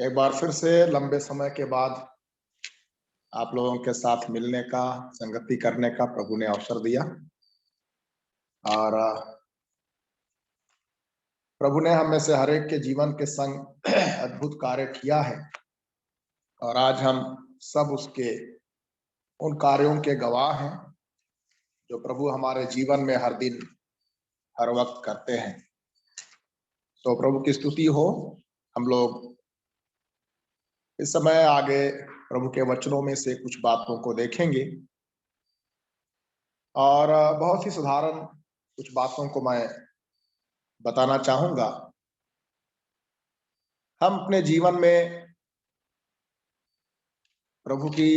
एक बार फिर से लंबे समय के बाद आप लोगों के साथ मिलने का, संगति करने का प्रभु ने अवसर दिया और प्रभु ने हम में से हर एक के जीवन के संग अद्भुत कार्य किया है और आज हम सब उसके उन कार्यों के गवाह हैं जो प्रभु हमारे जीवन में हर दिन हर वक्त करते हैं। तो प्रभु की स्तुति हो। हम लोग इस समय आगे प्रभु के वचनों में से कुछ बातों को देखेंगे और बहुत ही साधारण कुछ बातों को मैं बताना चाहूंगा। हम अपने जीवन में प्रभु की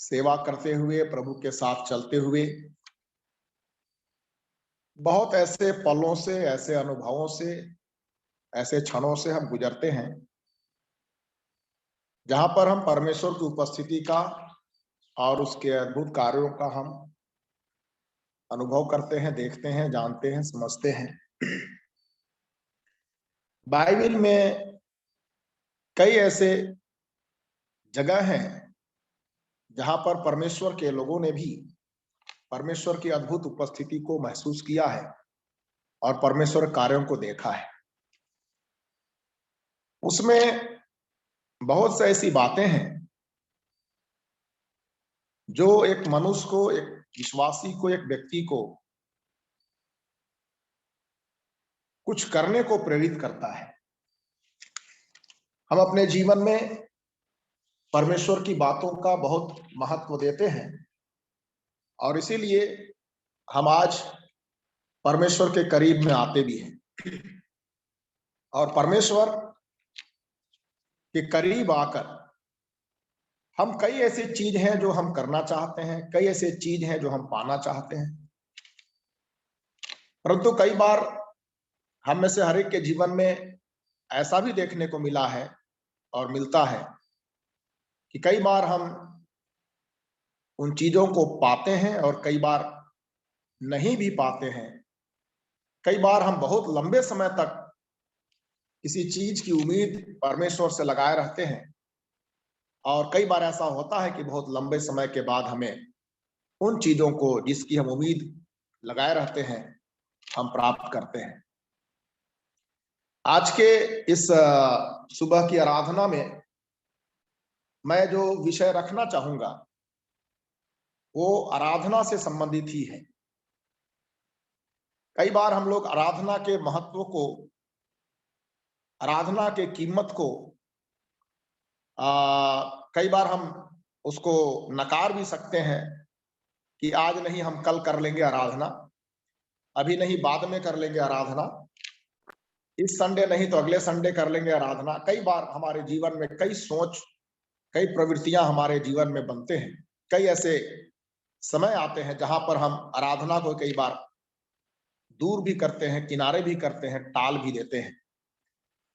सेवा करते हुए, प्रभु के साथ चलते हुए बहुत ऐसे पलों से, ऐसे अनुभवों से, ऐसे क्षणों से हम गुजरते हैं जहां पर हम परमेश्वर की उपस्थिति का और उसके अद्भुत कार्यों का हम अनुभव करते हैं, देखते हैं, जानते हैं, समझते हैं। बाइबल में कई ऐसे जगह हैं जहां पर परमेश्वर के लोगों ने भी परमेश्वर की अद्भुत उपस्थिति को महसूस किया है और परमेश्वर कार्यों को देखा है। उसमें बहुत सी ऐसी बातें हैं जो एक मनुष्य को, एक विश्वासी को, एक व्यक्ति को कुछ करने को प्रेरित करता है। हम अपने जीवन में परमेश्वर की बातों का बहुत महत्व देते हैं और इसीलिए हम आज परमेश्वर के करीब में आते भी हैं और परमेश्वर के करीब आकर हम कई ऐसी चीज हैं जो हम करना चाहते हैं, कई ऐसी चीज हैं जो हम पाना चाहते हैं, परंतु कई बार हम में से हर एक के जीवन में ऐसा भी देखने को मिला है और मिलता है कि कई बार हम उन चीजों को पाते हैं और कई बार नहीं भी पाते हैं। कई बार हम बहुत लंबे समय तक किसी चीज की उम्मीद परमेश्वर से लगाए रहते हैं और कई बार ऐसा होता है कि बहुत लंबे समय के बाद हमें उन चीजों को जिसकी हम उम्मीद लगाए रहते हैं हम प्राप्त करते हैं। आज के इस सुबह की आराधना में मैं जो विषय रखना चाहूंगा वो आराधना से संबंधित ही है। कई बार हम लोग आराधना के महत्व को, आराधना के कीमत को कई बार हम उसको नकार भी सकते हैं कि आज नहीं, हम कल कर लेंगे आराधना, अभी नहीं बाद में कर लेंगे आराधना, इस संडे नहीं तो अगले संडे कर लेंगे आराधना। कई बार हमारे जीवन में कई सोच, कई प्रवृत्तियां हमारे जीवन में बनते हैं। कई ऐसे समय आते हैं जहां पर हम आराधना को कई बार दूर भी करते हैं, किनारे भी करते हैं, टाल भी देते हैं।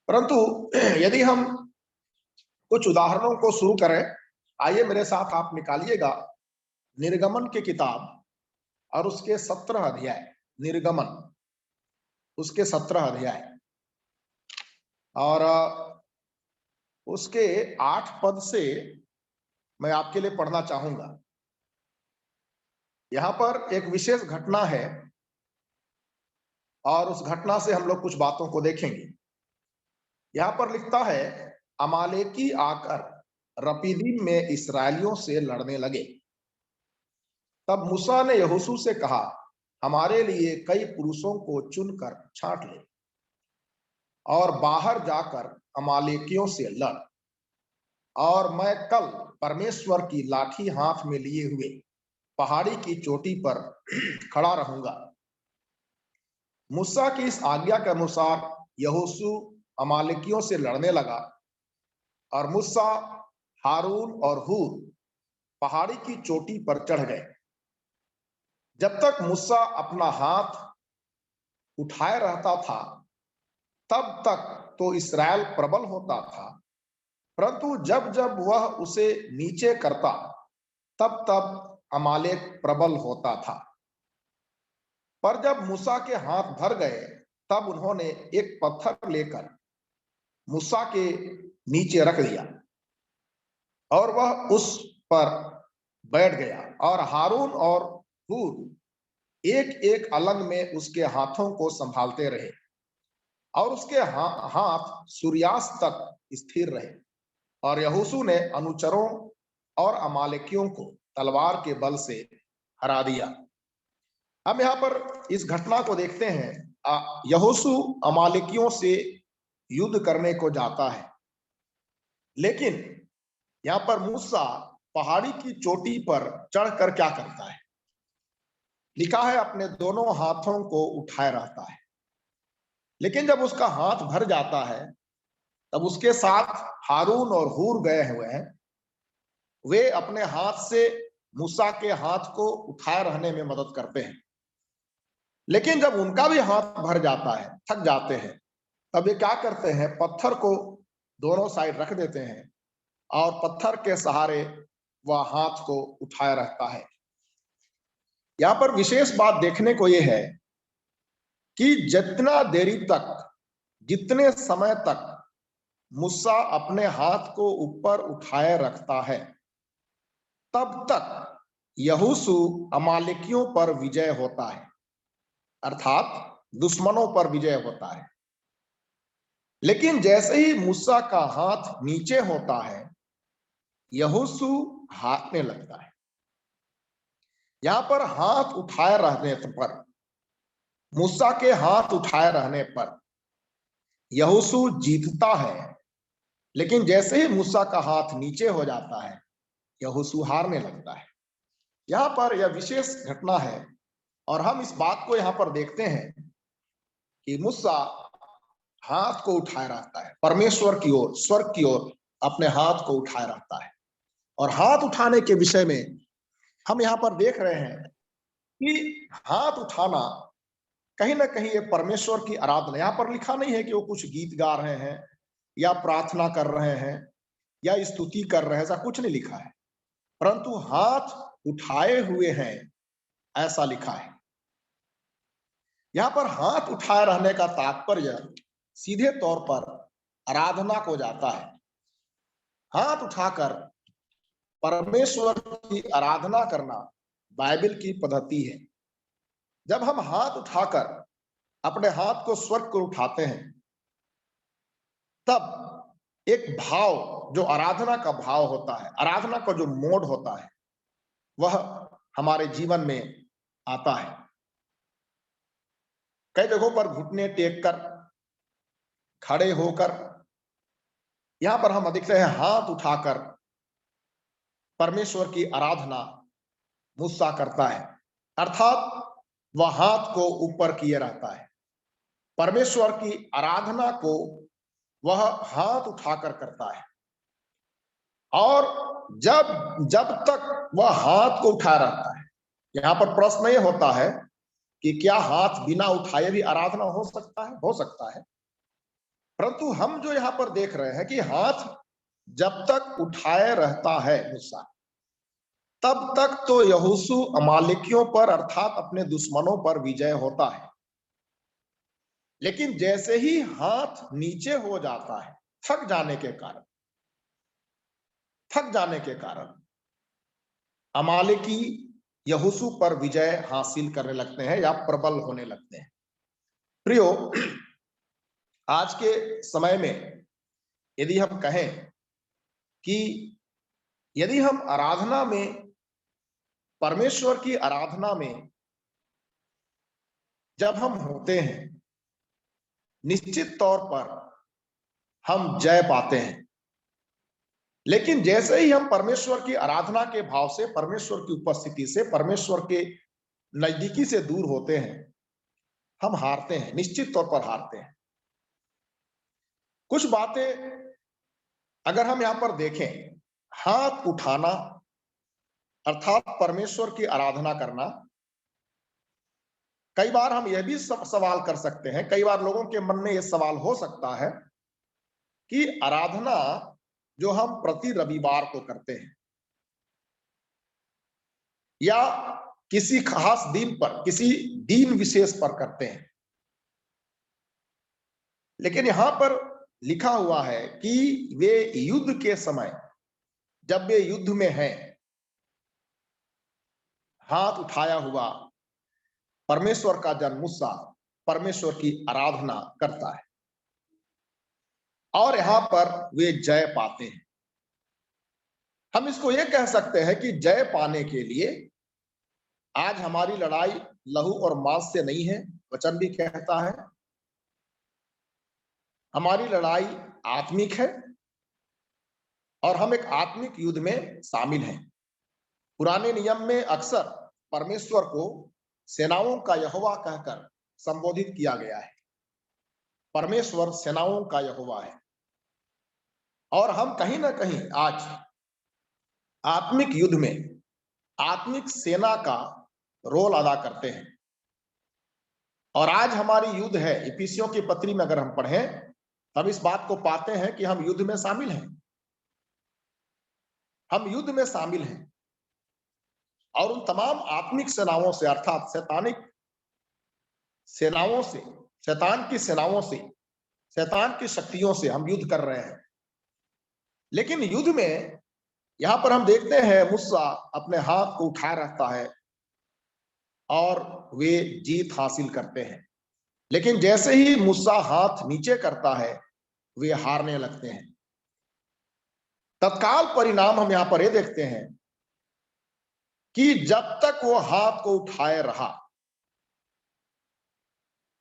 परंतु यदि हम कुछ उदाहरणों को शुरू करें, आइए मेरे साथ आप निकालिएगा निर्गमन की किताब और उसके 17 अध्याय। निर्गमन उसके 17 अध्याय और उसके 8 पद से मैं आपके लिए पढ़ना चाहूंगा। यहां पर एक विशेष घटना है और उस घटना से हम लोग कुछ बातों को देखेंगे। यहां पर लिखता है, अमालेकी आकर रपीदीम में इसराइलियों से लड़ने लगे। तब मूसा ने यहोशू से कहा, हमारे लिए कई पुरुषों को चुनकर छांट ले और बाहर जाकर अमालेकियों से लड़, और मैं कल परमेश्वर की लाठी हाथ में लिए हुए पहाड़ी की चोटी पर खड़ा रहूंगा। मूसा की इस आज्ञा के अनुसार यहोशू अमालेकियों से लड़ने लगा और मूसा, हारून और हूर पहाड़ी की चोटी पर चढ़ गए। जब तक मूसा अपना हाथ उठाए रहता था तब तक तो इसराइल प्रबल होता था, परंतु जब जब वह उसे नीचे करता तब तब अमालेक प्रबल होता था। पर जब मूसा के हाथ भर गए तब उन्होंने एक पत्थर लेकर मूसा के नीचे रख दिया और वह उस पर बैठ गया और हारून और हूर एक एक अलग में उसके हाथों को संभालते रहे और उसके हाथ सूर्यास्त तक स्थिर रहे। और यहोशू ने अनुचरों और अमालेकियों को तलवार के बल से हरा दिया। हम यहाँ पर इस घटना को देखते हैं। यहोशू अमालेकियों से युद्ध करने को जाता है, लेकिन यहाँ पर मूसा पहाड़ी की चोटी पर चढ़कर क्या करता है? लिखा है अपने दोनों हाथों को उठाए रहता है। लेकिन जब उसका हाथ भर जाता है तब उसके साथ हारून और हूर गए हुए हैं, वे अपने हाथ से मूसा के हाथ को उठाए रहने में मदद करते हैं। लेकिन जब उनका भी हाथ भर जाता है, थक जाते हैं, तब ये क्या करते हैं? पत्थर को दोनों साइड रख देते हैं और पत्थर के सहारे वह हाथ को उठाए रहता है। यहाँ पर विशेष बात देखने को यह है कि जितने समय तक मूसा अपने हाथ को ऊपर उठाए रखता है, तब तक यहोशू अमालेकियों पर विजय होता है, अर्थात दुश्मनों पर विजय होता है। लेकिन जैसे ही मूसा का हाथ नीचे होता है, यहोशू हारने लगता है। यहां पर हाथ उठाए रहने पर, मूसा के हाथ उठाए रहने पर यहोशू जीतता है, लेकिन जैसे ही मूसा का हाथ नीचे हो जाता है, यहोशू हारने लगता है। यहाँ पर यह विशेष घटना है और हम इस बात को यहाँ पर देखते हैं कि मूसा हाथ को उठाए रहता है, परमेश्वर की ओर, स्वर्ग की ओर अपने हाथ को उठाए रहता है। और हाथ उठाने के विषय में हम यहाँ पर देख रहे हैं कि हाथ उठाना कहीं ना कहीं ये परमेश्वर की आराधना। यहाँ पर लिखा नहीं है कि वो कुछ गीत गा रहे हैं या प्रार्थना कर रहे हैं या स्तुति कर रहे हैं, ऐसा कुछ नहीं लिखा है, परंतु हाथ उठाए हुए हैं ऐसा लिखा है। यहाँ पर हाथ उठाए रहने का तात्पर्य सीधे तौर पर आराधना को जाता है। हाथ उठाकर परमेश्वर की आराधना करना बाइबल की पद्धति है। जब हम हाथ उठाकर अपने हाथ को स्वर्ग को उठाते हैं, तब एक भाव, जो आराधना का भाव होता है, आराधना का जो मोड होता है, वह हमारे जीवन में आता है। कई जगहों पर घुटने टेक कर, खड़े होकर, यहां पर हम देखते हैं हाथ उठाकर परमेश्वर की आराधना मूसा करता है, अर्थात वह हाथ को ऊपर किए रहता है। परमेश्वर की आराधना को वह हाथ उठाकर करता है। और जब तक वह हाथ को उठा रहता है, यहां पर प्रश्न ये होता है कि क्या हाथ बिना उठाए भी आराधना हो सकता है? हो सकता है, परंतु हम जो यहां पर देख रहे हैं कि हाथ जब तक उठाए रहता है मूसा, तब तक तो यहोशू अमालेकियों पर अर्थात अपने दुश्मनों पर विजय होता है। लेकिन जैसे ही हाथ नीचे हो जाता है, थक जाने के कारण अमालेकी यहोशू पर विजय हासिल करने लगते हैं या प्रबल होने लगते हैं। प्रियो, आज के समय में यदि हम कहें कि यदि हम आराधना में, परमेश्वर की आराधना में जब हम होते हैं, निश्चित तौर पर हम जय पाते हैं। लेकिन जैसे ही हम परमेश्वर की आराधना के भाव से, परमेश्वर की उपस्थिति से, परमेश्वर के नजदीकी से दूर होते हैं, हम हारते हैं, निश्चित तौर पर हारते हैं। कुछ बातें अगर हम यहां पर देखें, हाथ उठाना अर्थात परमेश्वर की आराधना करना, कई बार हम यह भी सवाल कर सकते हैं, कई बार लोगों के मन में यह सवाल हो सकता है कि आराधना जो हम प्रति रविवार को करते हैं या किसी खास दिन पर, किसी दिन विशेष पर करते हैं, लेकिन यहां पर लिखा हुआ है कि वे युद्ध के समय, जब वे युद्ध में हैं, हाथ उठाया हुआ परमेश्वर का जन मूसा परमेश्वर की आराधना करता है और यहां पर वे जय पाते हैं। हम इसको ये कह सकते हैं कि जय पाने के लिए आज हमारी लड़ाई लहू और मांस से नहीं है, वचन भी कहता है हमारी लड़ाई आत्मिक है और हम एक आत्मिक युद्ध में शामिल हैं। पुराने नियम में अक्सर परमेश्वर को सेनाओं का यहोवा कहकर संबोधित किया गया है। परमेश्वर सेनाओं का यहोवा है और हम कहीं ना कहीं आज आत्मिक युद्ध में आत्मिक सेना का रोल अदा करते हैं। और आज हमारी युद्ध है, इफिसियों की पत्री में अगर हम पढ़ें तब इस बात को पाते हैं कि हम युद्ध में शामिल हैं, हम युद्ध में शामिल हैं और उन तमाम आत्मिक सेनाओं से अर्थात शैतानिक सेनाओं से, शैतान की सेनाओं से, शैतान की शक्तियों से हम युद्ध कर रहे हैं। लेकिन युद्ध में यहां पर हम देखते हैं मूसा अपने हाथ को उठाए रहता है और वे जीत हासिल करते हैं। लेकिन जैसे ही मूसा हाथ नीचे करता है वे हारने लगते हैं। तत्काल परिणाम हम यहां पर ये देखते हैं कि जब तक वो हाथ को उठाए रहा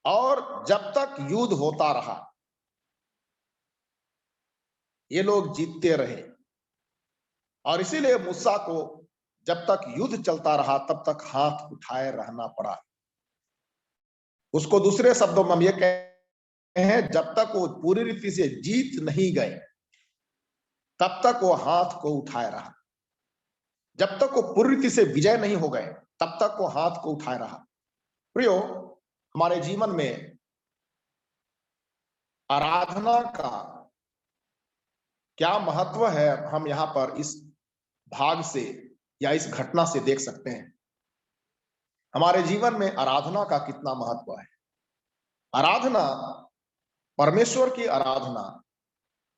और जब तक युद्ध होता रहा ये लोग जीतते रहे। और इसीलिए मूसा को जब तक युद्ध चलता रहा तब तक हाथ उठाए रहना पड़ा। उसको दूसरे शब्दों में हम ये कहते हैं जब तक वो पूरी रीति से जीत नहीं गए तब तक वो हाथ को उठाए रहा। जब तक वो पूरी रीति से विजय नहीं हो गए तब तक वो हाथ को उठाए रहा। प्रियो, हमारे जीवन में आराधना का क्या महत्व है हम यहां पर इस भाग से या इस घटना से देख सकते हैं। हमारे जीवन में आराधना का कितना महत्व है। आराधना, परमेश्वर की आराधना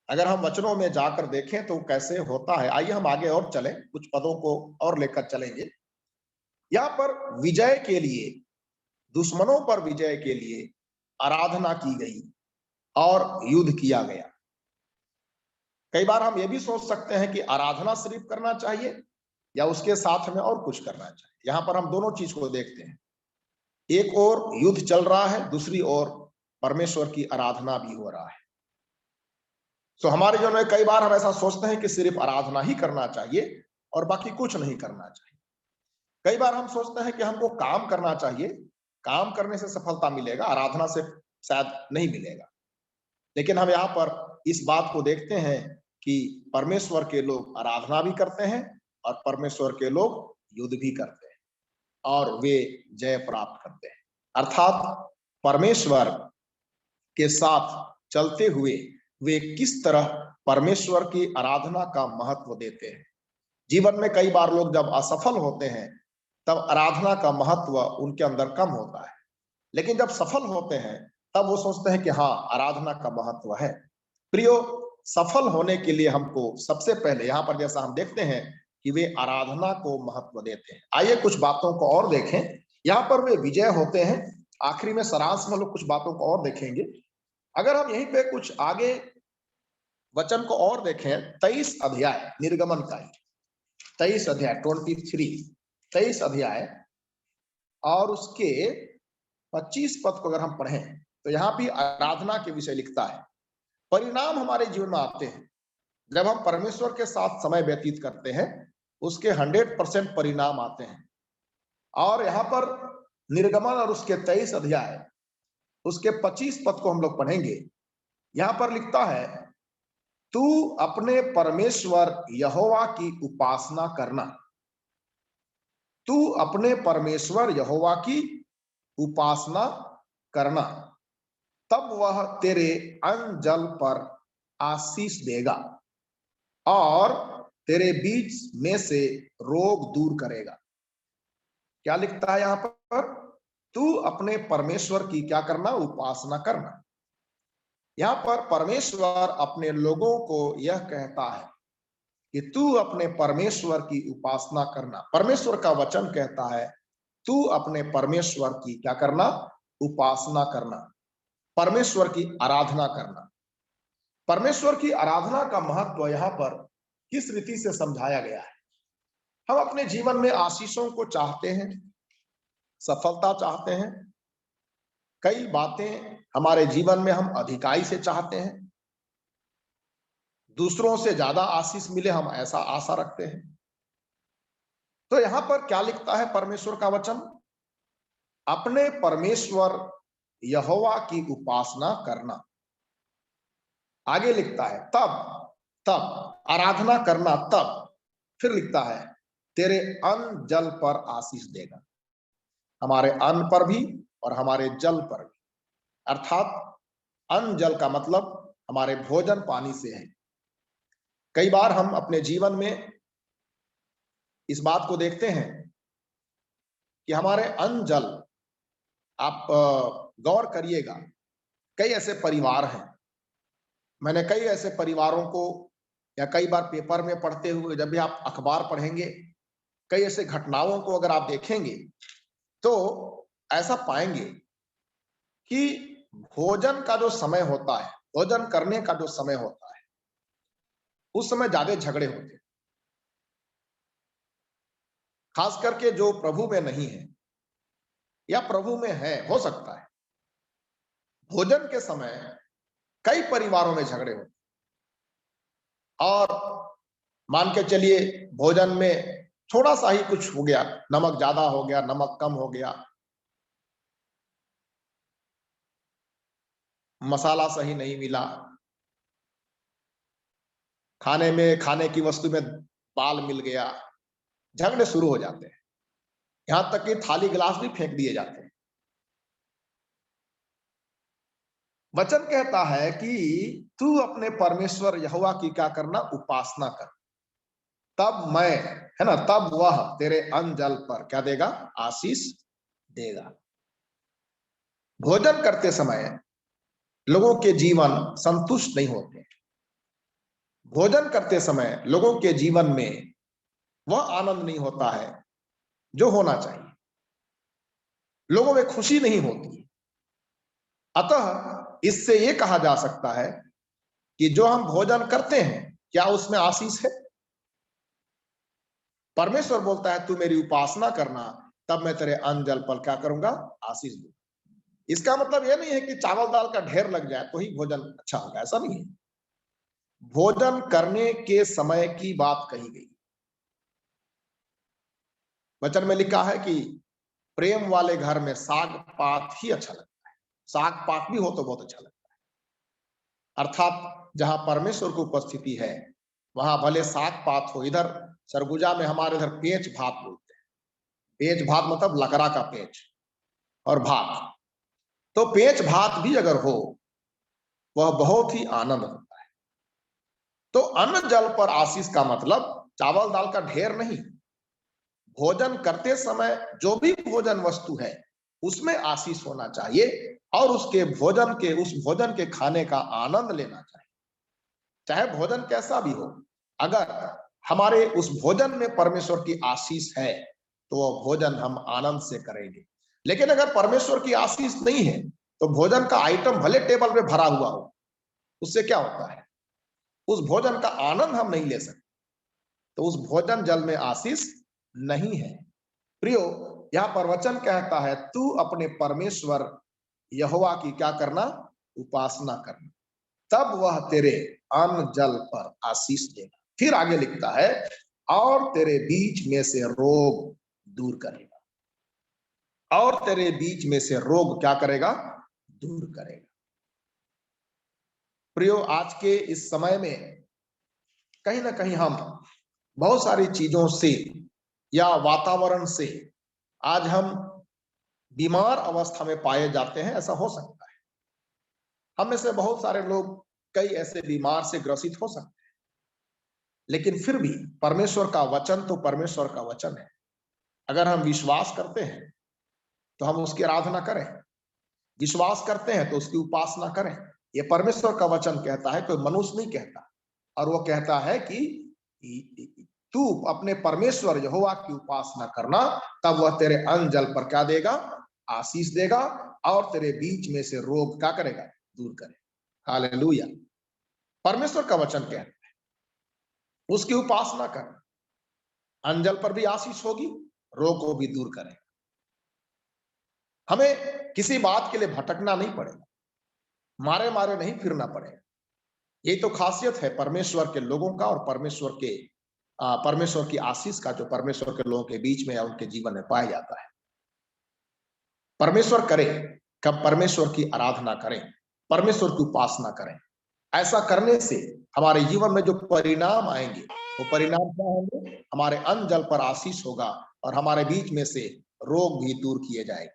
अगर हम वचनों में जाकर देखें तो कैसे होता है, आइए हम आगे और चलें, कुछ पदों को और लेकर चलेंगे। यहां पर विजय के लिए, दुश्मनों पर विजय के लिए आराधना की गई और युद्ध किया गया। कई बार हम ये भी सोच सकते हैं कि आराधना सिर्फ करना चाहिए या उसके साथ में और कुछ करना चाहिए। यहां पर हम दोनों चीज को देखते हैं, एक और युद्ध चल रहा है, दूसरी ओर परमेश्वर की आराधना भी हो रहा है। तो हमारे जीवन में कई बार हम ऐसा सोचते हैं कि सिर्फ आराधना ही करना चाहिए और बाकी कुछ नहीं करना चाहिए। कई बार हम सोचते हैं कि हमको काम करना चाहिए, काम करने से सफलता मिलेगा, आराधना से शायद नहीं मिलेगा। लेकिन हम यहाँ पर इस बात को देखते हैं कि परमेश्वर के लोग आराधना भी करते हैं और परमेश्वर के लोग युद्ध भी करते हैं और वे जय प्राप्त करते हैं। अर्थात परमेश्वर के साथ चलते हुए वे किस तरह परमेश्वर की आराधना का महत्व देते हैं। जीवन में कई बार लोग जब असफल होते हैं तब आराधना का महत्व उनके अंदर कम होता है, लेकिन जब सफल होते हैं तब वो सोचते हैं कि हाँ, आराधना का महत्व है। प्रियो, सफल होने के लिए हमको सबसे पहले यहाँ पर जैसा हम देखते हैं कि वे आराधना को महत्व देते हैं। आइए कुछ बातों को और देखें। यहाँ पर वे विजय होते हैं। आखिरी में सारांश में लोग कुछ बातों को और देखेंगे। अगर हम यहीं पे कुछ आगे वचन को और देखें, 23 अध्याय निर्गमन का, 23 अध्याय 23 अध्याय और उसके 25 पद को अगर हम पढ़ें तो यहाँ भी आराधना के विषय लिखता है। परिणाम हमारे जीवन में आते हैं जब हम परमेश्वर के साथ समय व्यतीत करते हैं, उसके 100% परिणाम आते हैं। और यहाँ पर निर्गमन और उसके 23 अध्याय उसके 25 पद को हम लोग पढ़ेंगे। यहाँ पर लिखता है, तू अपने परमेश्वर यहोवा की उपासना करना, तू अपने परमेश्वर यहोवा की उपासना करना, तब वह तेरे अन्न जल पर आशीष देगा और तेरे बीच में से रोग दूर करेगा। क्या लिखता है यहां पर? तू अपने परमेश्वर की क्या करना? उपासना करना। यहाँ पर परमेश्वर अपने लोगों को यह कहता है कि तू अपने परमेश्वर की उपासना करना। परमेश्वर का वचन कहता है तू अपने परमेश्वर की क्या करना? उपासना करना, परमेश्वर की आराधना करना। परमेश्वर की आराधना का महत्व यहाँ पर किस रीति से समझाया गया है? हम अपने जीवन में आशीषों को चाहते हैं, सफलता चाहते हैं, कई बातें हमारे जीवन में हम अधिकाई से चाहते हैं, दूसरों से ज्यादा आशीष मिले हम ऐसा आशा रखते हैं। तो यहां पर क्या लिखता है परमेश्वर का वचन? अपने परमेश्वर यहोवा की उपासना करना। आगे लिखता है तब तब आराधना करना, तब फिर लिखता है तेरे अन्न जल पर आशीष देगा। हमारे अन्न पर भी और हमारे जल पर भी, अर्थात अन्न जल का मतलब हमारे भोजन पानी से है। कई बार हम अपने जीवन में इस बात को देखते हैं कि हमारे अन्न जल, आप गौर करिएगा, कई ऐसे परिवार हैं, मैंने कई ऐसे परिवारों को या कई बार पेपर में पढ़ते हुए, जब भी आप अखबार पढ़ेंगे, कई ऐसे घटनाओं को अगर आप देखेंगे तो ऐसा पाएंगे कि भोजन का जो समय होता है, भोजन करने का जो समय होता है, उस समय ज्यादा झगड़े होते हैं। खास करके जो प्रभु में नहीं है या प्रभु में है, हो सकता है भोजन के समय कई परिवारों में झगड़े होते, और मान के चलिए भोजन में थोड़ा सा ही कुछ हो गया, नमक ज्यादा हो गया, नमक कम हो गया, मसाला सही नहीं मिला, खाने में, खाने की वस्तु में बाल मिल गया, झगड़े शुरू हो जाते हैं। यहां तक कि थाली गिलास भी फेंक दिए जाते हैं। वचन कहता है कि तू अपने परमेश्वर यहोवा की क्या करना? उपासना कर, तब मैं, है ना, तब वह तेरे अन्न जल पर क्या देगा? आशीष देगा। भोजन करते समय लोगों के जीवन संतुष्ट नहीं होते। भोजन करते समय लोगों के जीवन में वह आनंद नहीं होता है जो होना चाहिए, लोगों में खुशी नहीं होती। अतः इससे यह कहा जा सकता है कि जो हम भोजन करते हैं, क्या उसमें आशीष है? परमेश्वर बोलता है तू मेरी उपासना करना, तब मैं तेरे अन्न जल पर क्या करूंगा? आशीष दूंगा। इसका मतलब यह नहीं है कि चावल दाल का ढेर लग जाए तो ही भोजन अच्छा होगा, ऐसा नहीं है। भोजन करने के समय की बात कही गई। वचन में लिखा है कि प्रेम वाले घर में साग पात ही अच्छा लगता है। साग पात भी हो तो बहुत अच्छा लगता है। अर्थात जहां परमेश्वर की उपस्थिति है वहां भले साग पात हो। इधर सरगुजा में हमारे इधर पेच भात बोलते हैं। पेच भात मतलब लकड़ा का पेच और भात, तो पेच भात भी अगर हो वह बहुत ही आनंद होता है। तो अन्न जल पर आशीष का मतलब चावल दाल का ढेर नहीं। भोजन करते समय जो भी भोजन वस्तु है उसमें आशीष होना चाहिए, और उसके भोजन के, उस भोजन के खाने का आनंद लेना चाहिए, चाहे भोजन कैसा भी हो। अगर हमारे उस भोजन में परमेश्वर की आशीष है तो वह भोजन हम आनंद से करेंगे। लेकिन अगर परमेश्वर की आशीष नहीं है तो भोजन का आइटम भले टेबल पे भरा हुआ हो, उससे क्या होता है? उस भोजन का आनंद हम नहीं ले सकते। तो उस भोजन जल में आशीष नहीं है। प्रियो, यह प्रवचन कहता है तू अपने परमेश्वर यहोवा की क्या करना? उपासना करना, तब वह तेरे अन्न जल पर आशीष देगा। फिर आगे लिखता है और तेरे बीच में से रोग दूर करेगा। और तेरे बीच में से रोग क्या करेगा? दूर करेगा। प्रियो, आज के इस समय में कहीं ना कहीं हम बहुत सारी चीजों से या वातावरण से आज हम बीमार अवस्था में पाए जाते हैं। ऐसा हो सकता है हम में से बहुत सारे लोग कई ऐसे बीमार से ग्रसित हो सकते हैं, लेकिन फिर भी परमेश्वर का वचन तो परमेश्वर का वचन है। अगर हम विश्वास करते हैं तो हम उसकी आराधना करें, विश्वास करते हैं तो उसकी उपासना करें। ये परमेश्वर का वचन कहता है, कोई मनुष्य नहीं कहता। और वो कहता है कि तू अपने परमेश्वर यहोवा की उपासना करना, तब वह तेरे अन्न जल पर क्या देगा? आशीष देगा, और तेरे बीच में से रोग क्या करेगा? दूर करेगा। हालेलुया। परमेश्वर का वचन कहता है उसकी उपासना कर, अन्न जल पर भी आशीष होगी, रोग को भी दूर करेगा। हमें किसी बात के लिए भटकना नहीं पड़ेगा, मारे मारे नहीं फिरना पड़ेगा। ये तो खासियत है परमेश्वर के लोगों का और परमेश्वर की आशीष का, जो परमेश्वर के लोगों के बीच में या उनके जीवन में पाया जाता है। परमेश्वर करें, कब परमेश्वर की आराधना करें, परमेश्वर की उपासना करें। ऐसा करने से हमारे जीवन में जो परिणाम आएंगे, वो परिणाम क्या होंगे? हमारे अन्न जल पर आशीष होगा और हमारे बीच में से रोग भी दूर किए जाएंगे।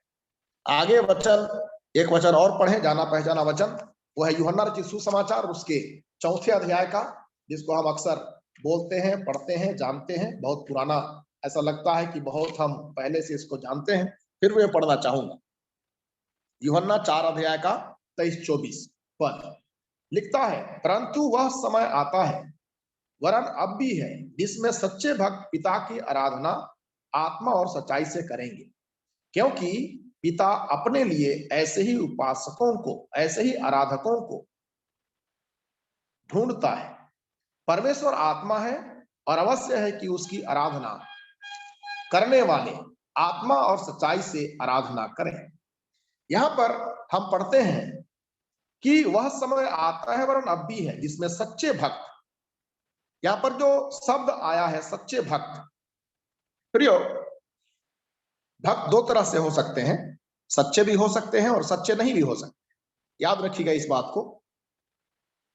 आगे वचन, एक वचन और पढ़े, जाना पहचाना वचन, वो है यूहन्ना रचित सुसमाचार, उसके 4 अध्याय का, जिसको हम अक्सर बोलते हैं, पढ़ते हैं, जानते हैं। बहुत पुराना ऐसा लगता है कि बहुत हम पहले से इसको जानते हैं, फिर मैं पढ़ना चाहूंगा। यूहन्ना 4 अध्याय का 23-24 पद लिखता है, परंतु वह समय आता है, वरन अब भी है, जिसमें सच्चे भक्त पिता की आराधना आत्मा और सच्चाई से करेंगे, क्योंकि पिता अपने लिए ऐसे ही उपासकों को, ऐसे ही आराधकों को ढूंढता है। परमेश्वर आत्मा है और अवश्य है कि उसकी आराधना करने वाले आत्मा और सच्चाई से आराधना करें। यहां पर हम पढ़ते हैं कि वह समय आता है, वरन अब भी है, जिसमें सच्चे भक्त, यहां पर जो शब्द आया है सच्चे भक्त, प्रियो, भक्त 2 तरह से हो सकते हैं, सच्चे भी हो सकते हैं और सच्चे नहीं भी हो सकते। याद रखिएगा इस बात को।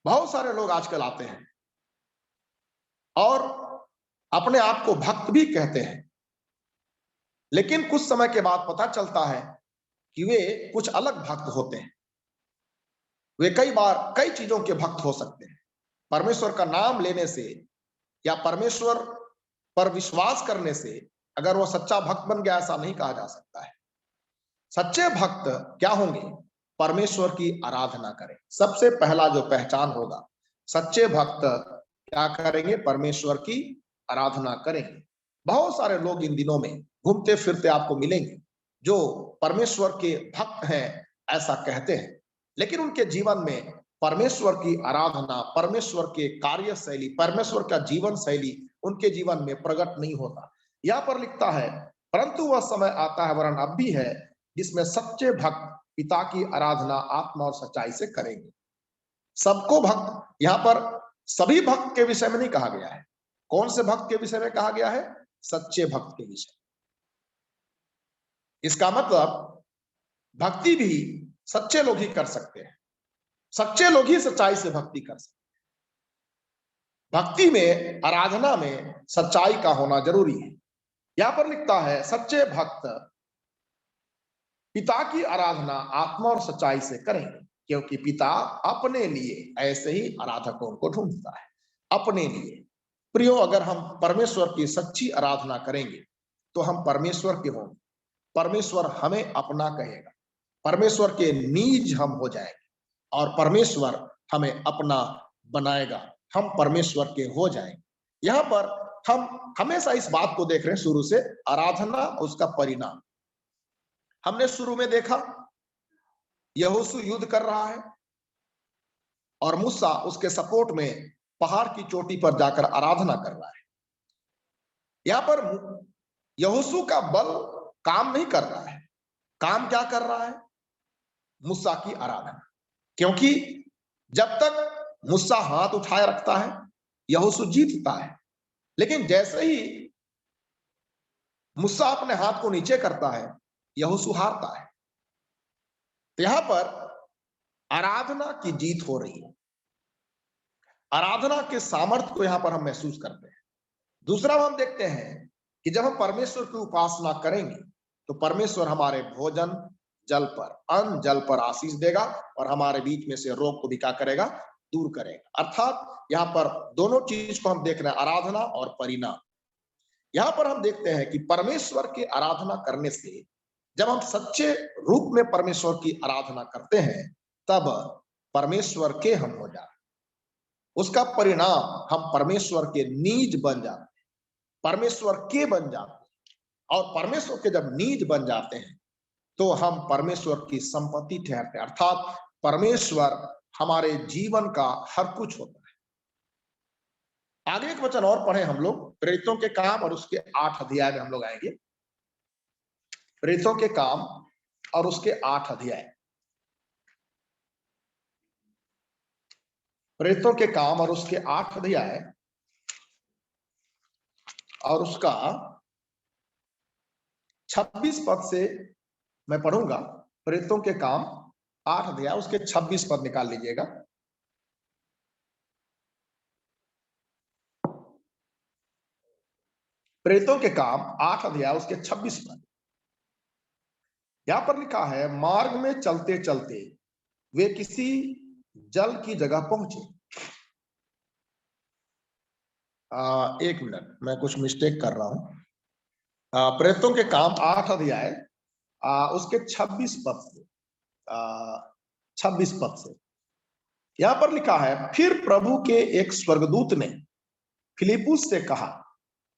बहुत सारे लोग आजकल आते हैं और अपने आप को भक्त भी कहते हैं, लेकिन कुछ समय के बाद पता चलता है कि वे कुछ अलग भक्त होते हैं। वे कई बार कई चीजों के भक्त हो सकते हैं। परमेश्वर का नाम लेने से या परमेश्वर पर विश्वास करने से अगर वो सच्चा भक्त बन गया, ऐसा नहीं कहा जा सकता है। सच्चे भक्त क्या होंगे? परमेश्वर की आराधना करें। सबसे पहला जो पहचान होगा, सच्चे भक्त क्या करेंगे? परमेश्वर की आराधना करेंगे। बहुत सारे लोग इन दिनों में घूमते फिरते आपको मिलेंगे जो परमेश्वर के भक्त हैं ऐसा कहते हैं, लेकिन उनके जीवन में परमेश्वर की आराधना, परमेश्वर के कार्य शैली, परमेश्वर का जीवन शैली उनके जीवन में प्रकट नहीं होता। यहाँ पर लिखता है, परंतु वह समय आता है, वरन अब भी है, जिसमें सच्चे भक्त पिता की आराधना आत्मा और सच्चाई से करेंगे। सबको भक्त, यहाँ पर सभी भक्त के विषय में नहीं कहा गया है। कौन से भक्त के विषय में कहा गया है? सच्चे भक्त के विषय। इसका मतलब भक्ति भी सच्चे लोग ही कर सकते हैं, सच्चे लोग ही सच्चाई से भक्ति कर सकते हैं। भक्ति में, आराधना में सच्चाई का होना जरूरी है। यहां पर लिखता है, सच्चे भक्त पिता की आराधना आत्मा और सच्चाई से करेंगे, क्योंकि पिता अपने लिए ऐसे ही आराधकों को ढूंढता है। अपने लिए। प्रियो, अगर हम परमेश्वर की सच्ची आराधना करेंगे तो हम परमेश्वर के होंगे, परमेश्वर हमें अपना कहेगा, परमेश्वर के नीज हम हो जाएंगे और परमेश्वर हमें अपना बनाएगा। हम परमेश्वर के हो जाएंगे। यहां पर हम हमेशा इस बात को देख रहे हैं शुरू से, आराधना उसका परिणाम। हमने शुरू में देखा यहोशू युद्ध कर रहा है और मूसा उसके सपोर्ट में पहाड़ की चोटी पर जाकर आराधना कर रहा है। यहां पर यहोशू का बल काम नहीं कर रहा है। काम क्या कर रहा है? मूसा की आराधना। क्योंकि जब तक मूसा हाथ उठाए रखता है यहोशू जीतता है, लेकिन जैसे ही मूसा अपने हाथ को नीचे करता है यहोशू हारता है। तो यहां पर आराधना की जीत हो रही है। आराधना के सामर्थ्य को यहां पर हम महसूस करते हैं। दूसरा हम देखते हैं कि जब हम परमेश्वर की उपासना करेंगे तो परमेश्वर हमारे भोजन जल पर, अन्न जल पर आशीष देगा और हमारे बीच में से रोग को भी क्या करेगा? दूर करेगा। अर्थात यहाँ पर दोनों चीज को हम देख रहे हैं, आराधना और परिणाम। यहाँ पर हम देखते हैं कि परमेश्वर की आराधना करने से, जब हम सच्चे रूप में परमेश्वर की आराधना करते हैं, तब परमेश्वर के हम हो जाते, उसका परिणाम हम परमेश्वर के नीज बन जाते, परमेश्वर के बन जाते, और परमेश्वर के जब नीज बन जाते हैं तो हम परमेश्वर की संपत्ति ठहरते हैं, अर्थात परमेश्वर हमारे जीवन का हर कुछ होता है। आगे एक वचन और पढ़े हम लोग, प्रेरितों के काम और उसके 8 अध्याय में हम लोग आएंगे। प्रेरितों के काम और उसके 8 अध्याय, प्रेरितों के काम और उसके 8 अध्याय और उसका 26 पद से मैं पढ़ूंगा। प्रेरितों के काम 8 अध्याय उसके 26 पद निकाल लीजिएगा। प्रेरितों के काम 8 अध्याय उसके 26 पद, यहां पर लिखा है, मार्ग में चलते चलते वे किसी जल की जगह पहुंचे। एक मिनट, मैं कुछ मिस्टेक कर रहा हूं। प्रेरितों के काम 8 अध्याय उसके 26 पद से 26 पद से यहां पर लिखा है, फिर प्रभु के एक स्वर्गदूत ने फिलिप्पुस से कहा,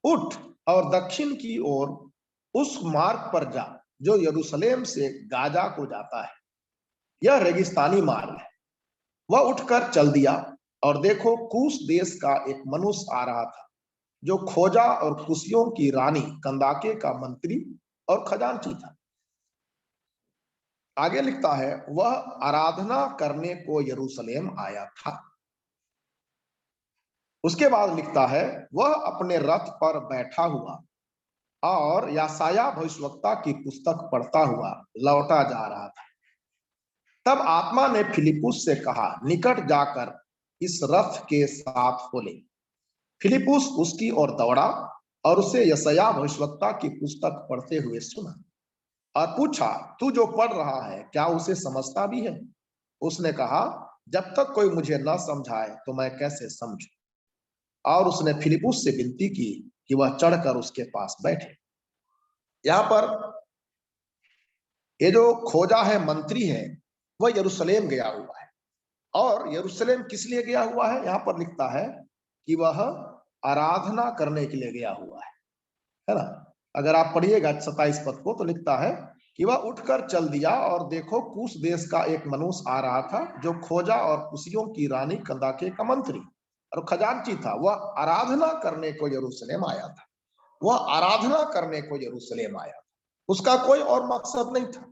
उठ और दक्षिण की ओर उस मार्ग पर जा जो यरूशलेम से गाजा को जाता है, यह रेगिस्तानी मार्ग है। वह उठकर चल दिया और देखो, कूश देश का एक मनुष्य आ रहा था जो खोजा और कुशियों की रानी कंदाके का मंत्री और खजांची था। आगे लिखता है, वह आराधना करने को यरूशलेम आया था। उसके बाद लिखता है, वह अपने रथ पर बैठा हुआ और यशायाह भविष्यवक्ता की पुस्तक पढ़ता हुआ लौटा जा रहा था। तब आत्मा ने फिलिप्पुस से कहा, निकट जाकर इस रथ के साथ हो ले। फिलिप्पुस उसकी ओर दौड़ा और उसे यशायाह भविष्यवक्ता की पुस्तक पढ़ते हुए सुना और पूछा, तू जो पढ़ रहा है क्या उसे समझता भी है? उसने कहा, जब तक कोई मुझे न समझाए तो मैं कैसे समझूं? और उसने फिलिप्पुस से विनती की कि वह चढ़कर उसके पास बैठे। यहां पर ये जो खोजा है, मंत्री है, वह यरूशलेम गया हुआ है। और यरूशलेम किस लिए गया हुआ है? यहां पर लिखता है कि वह आराधना करने के लिए गया हुआ है ना। अगर आप पढ़िएगा 27 पद को तो लिखता है कि वह उठकर चल दिया और देखो, कूश देश का एक मनुष्य आ रहा था जो खोजा और कुशियों की रानी कंदाके का मंत्री और खजांची था। वह आराधना करने को यरूशलेम आया था। वह आराधना करने को यरूशलेम आया था। उसका कोई और मकसद नहीं था।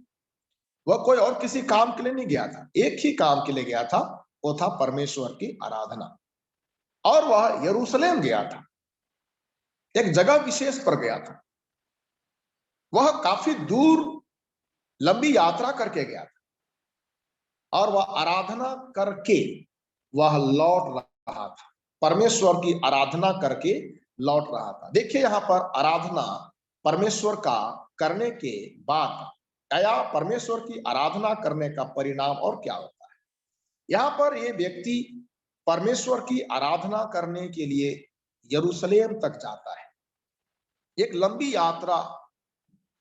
वह कोई और किसी काम के लिए नहीं गया था। एक ही काम के लिए गया था, वो था परमेश्वर की आराधना। और वह यरूशलेम गया था, एक जगह विशेष पर गया था। वह काफी दूर लंबी यात्रा करके गया था और वह आराधना करके वह लौट रहा था। परमेश्वर की आराधना करके लौट रहा था। देखिए, यहां पर आराधना परमेश्वर का करने के बाद या परमेश्वर की आराधना करने का परिणाम और क्या होता है। यहां पर यह व्यक्ति परमेश्वर की आराधना करने के लिए यरूशलेम तक जाता है। एक लंबी यात्रा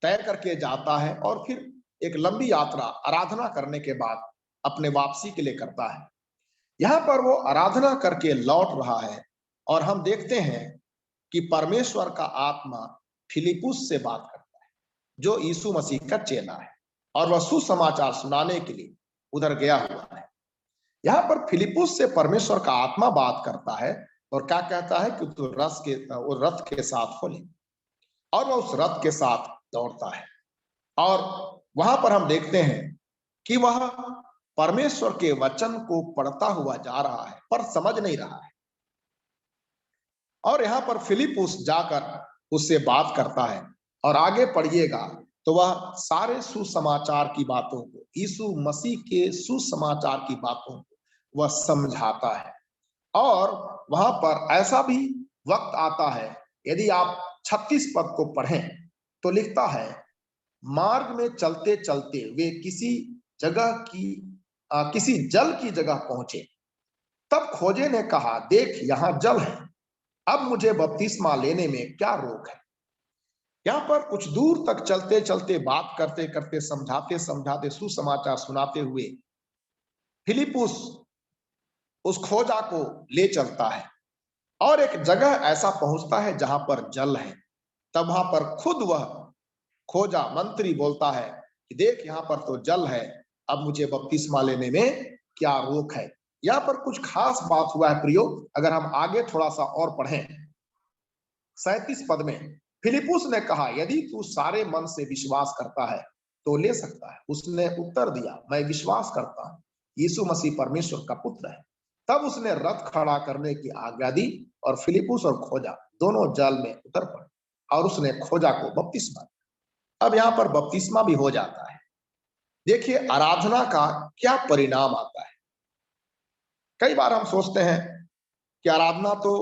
तय करके जाता है और फिर एक लंबी यात्रा आराधना करने के बाद अपने वापसी के लिए करता है। यहां पर वो आराधना करके लौट रहा है और हम देखते हैं कि परमेश्वर का आत्मा फिलिप्पुस से बात करता है, जो यीशु मसीह का चेला है, और वह सुसमाचार सुनाने के लिए उधर गया हुआ है। यहाँ पर फिलिप्पुस से परमेश्वर का आत्मा बात करता है और क्या कहता है कि तू रथ के साथ हो ले, और वह उस रथ के साथ दौड़ता है। और वहां पर हम देखते हैं कि वह परमेश्वर के वचन को पढ़ता हुआ जा रहा है पर समझ नहीं रहा है। और यहाँ पर फिलिप्पुस जाकर उससे बात करता है और आगे पढ़िएगा तो वह सारे सुसमाचार की बातों को, यीशु मसीह के सुसमाचार की बातों को वह समझाता है। और वहां पर ऐसा भी वक्त आता है, यदि आप 36 पद को पढ़ें तो लिखता है, मार्ग में चलते चलते वे किसी जल की जगह पहुंचे। तब खोजे ने कहा, देख यहाँ जल है, अब मुझे बपतिस्मा लेने में क्या रोक है। यहाँ पर कुछ दूर तक चलते चलते, बात करते करते, समझाते समझाते, सुसमाचार सुनाते हुए फिलिपुस उस खोजा को ले चलता है और एक जगह ऐसा पहुंचता है जहां पर जल है। तब वहां पर खुद वह खोजा मंत्री बोलता है कि देख यहाँ पर तो जल है, अब मुझे बपतिस्मा लेने में क्या रोक है। यहाँ पर कुछ खास बात हुआ है प्रियो, अगर हम आगे थोड़ा सा और पढ़ें 37 पद में, फिलिपुस ने कहा यदि तू सारे मन से विश्वास करता है तो ले सकता है। उसने उत्तर दिया मैं विश्वास करता हूँ यीशु मसीह परमेश्वर का पुत्र है। तब उसने रथ खड़ा करने की आज्ञा दी और फिलिपुस और खोजा दोनों जल में उतर पड़े और उसने खोजा को बपतिस्मा दिया। अब यहाँ पर बपतिस्मा भी हो जाता है। देखिए आराधना का क्या परिणाम आता है। कई बार हम सोचते हैं कि आराधना तो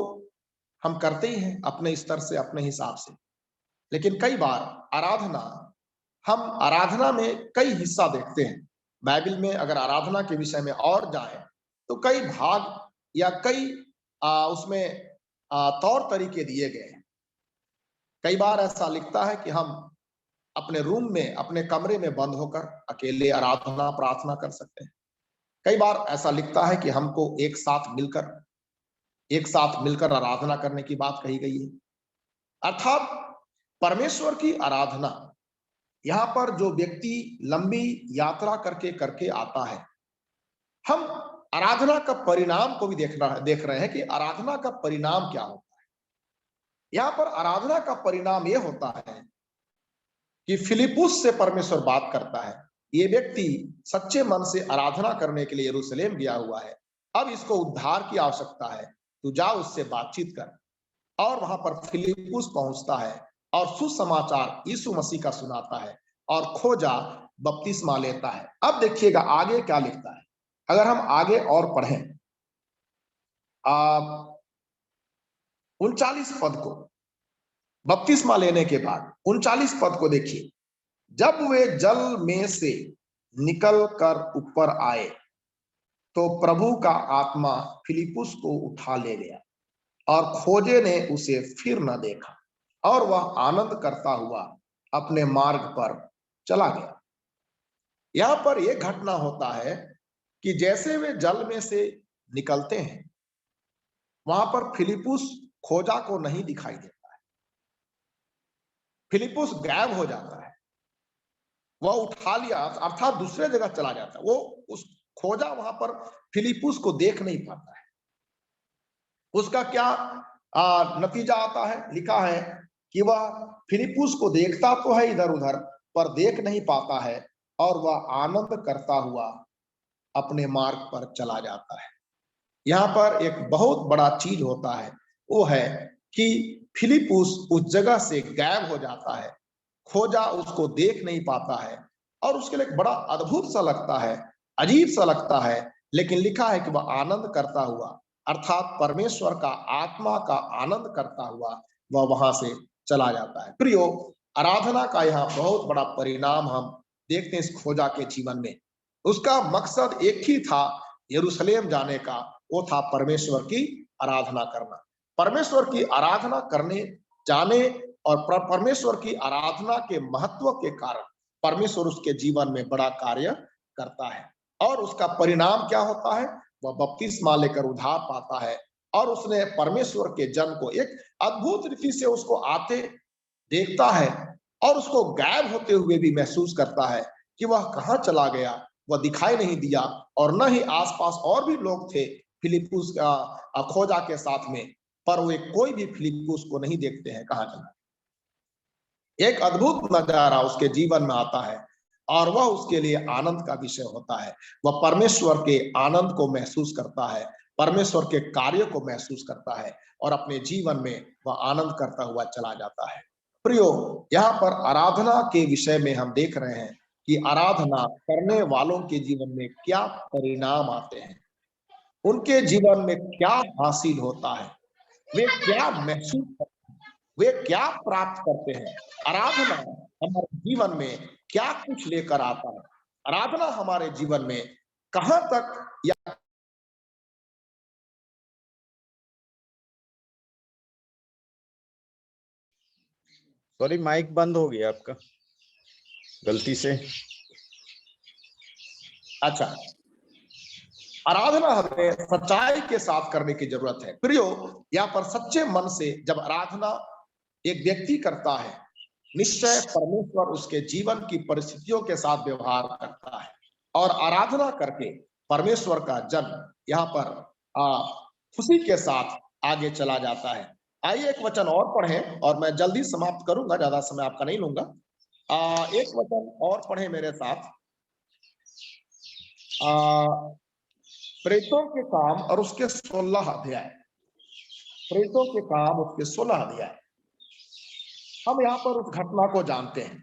हम करते ही हैं अपने स्तर से अपने हिसाब से, लेकिन कई बार हम आराधना में कई हिस्सा देखते हैं। बाइबल में अगर आराधना के विषय में और जाए तो कई भाग या कई उसमें तौर तरीके दिए गए हैं। कई बार ऐसा लिखता है कि हम अपने रूम में अपने कमरे में बंद होकर अकेले आराधना प्रार्थना कर सकते हैं। कई बार ऐसा लिखता है कि हमको एक साथ मिलकर आराधना करने की बात कही गई है। अर्थात परमेश्वर की आराधना, यहाँ पर जो व्यक्ति लंबी यात्रा करके करके आता है, हम आराधना का परिणाम को भी देख रहे हैं कि आराधना का परिणाम क्या होता है। यहाँ पर आराधना का परिणाम यह होता है कि फिलिपुस से परमेश्वर बात करता है। ये व्यक्ति सच्चे मन से आराधना करने के लिए यरूशलेम गया हुआ है, अब इसको उद्धार की आवश्यकता है, तू जा उससे बातचीत कर। और वहां पर फिलिपुस पहुंचता है और सुसमाचार यीशु मसीह का सुनाता है और खोजा बपतिस्मा लेता है। अब देखिएगा आगे क्या लिखता है। अगर हम आगे और पढ़ें 39 पद को, बपतिस्मा लेने के बाद 39 पद को देखिए, जब वे जल में से निकल कर ऊपर आए तो प्रभु का आत्मा फिलिपुस को उठा ले गया और खोजे ने उसे फिर न देखा और वह आनंद करता हुआ अपने मार्ग पर चला गया। यहां पर यह घटना होता है कि जैसे वे जल में से निकलते हैं, वहां पर फिलिपुस खोजा को नहीं दिखाई देता है। फिलिपुस गायब हो जाता है, वह उठा लिया अर्थात दूसरे जगह चला जाता है। वो उस खोजा वहां पर फिलिपुस को देख नहीं पाता है। उसका क्या नतीजा आता है, लिखा है कि वह फिलिपुस को देखता तो है इधर उधर पर देख नहीं पाता है और वह आनंद करता हुआ अपने मार्ग पर चला जाता है। यहाँ पर एक बहुत बड़ा चीज होता है, वो है कि फिलिपुस उस जगह से गायब हो जाता है, खोजा उसको देख नहीं पाता है और उसके लिए एक बड़ा अद्भुत सा लगता है, अजीब सा लगता है, लेकिन लिखा है कि वह आनंद करता हुआ अर्थात परमेश्वर का आत्मा का आनंद करता हुआ वह वहां से चला जाता है। प्रियो, आराधना का यहाँ बहुत बड़ा परिणाम हम देखते हैं इस खोजा के जीवन में। उसका मकसद एक ही था, यरूशलेम जाने का, वो था परमेश्वर की आराधना करना। परमेश्वर की आराधना करने जाने और परमेश्वर की आराधना के महत्व के कारण परमेश्वर उसके जीवन में बड़ा कार्य करता है और उसका परिणाम क्या होता है, वह बपतिस्मा लेकर उद्धार पाता है और उसने परमेश्वर के जन को एक अद्भुत रीति से उसको आते देखता है और उसको गायब होते हुए भी महसूस करता है कि वह कहाँ चला गया, वह दिखाई नहीं दिया और न ही आसपास और भी लोग थे फिलिपुस खोजा के साथ में, पर वे कोई भी फिलिपुस को नहीं देखते हैं कहाँ चला। एक अद्भुत नजारा उसके जीवन में आता है और वह उसके लिए आनंद का विषय होता है। वह परमेश्वर के आनंद को महसूस करता है, परमेश्वर के कार्य को महसूस करता है और अपने जीवन में वह आनंद करता हुआ चला जाता है। प्रियो, यहाँ पर आराधना के विषय में हम देख रहे हैं कि आराधना करने वालों के जीवन में क्या परिणाम आते हैं, उनके जीवन में क्या हासिल होता है, वे क्या महसूस करते हैं, वे क्या प्राप्त करते हैं। आराधना हमारे जीवन में क्या कुछ लेकर आता है, आराधना हमारे जीवन में कहां तक या सॉरी, माइक बंद हो गया आपका गलती से। अच्छा, आराधना हमें सच्चाई के साथ करने की जरूरत है। प्रियो, यहाँ पर सच्चे मन से जब आराधना एक व्यक्ति करता है, निश्चय परमेश्वर उसके जीवन की परिस्थितियों के साथ व्यवहार करता है और आराधना करके परमेश्वर का जन यहाँ पर खुशी के साथ आगे चला जाता है। आइए एक वचन और पढ़ें और मैं जल्दी समाप्त करूंगा, ज्यादा समय आपका नहीं लूंगा। एक वचन और पढ़ें मेरे साथ। प्रेतों के काम और उसके 16 अध्याय। प्रेतों के काम उसके 16 अध्याय। हम यहाँ पर उस घटना को जानते हैं।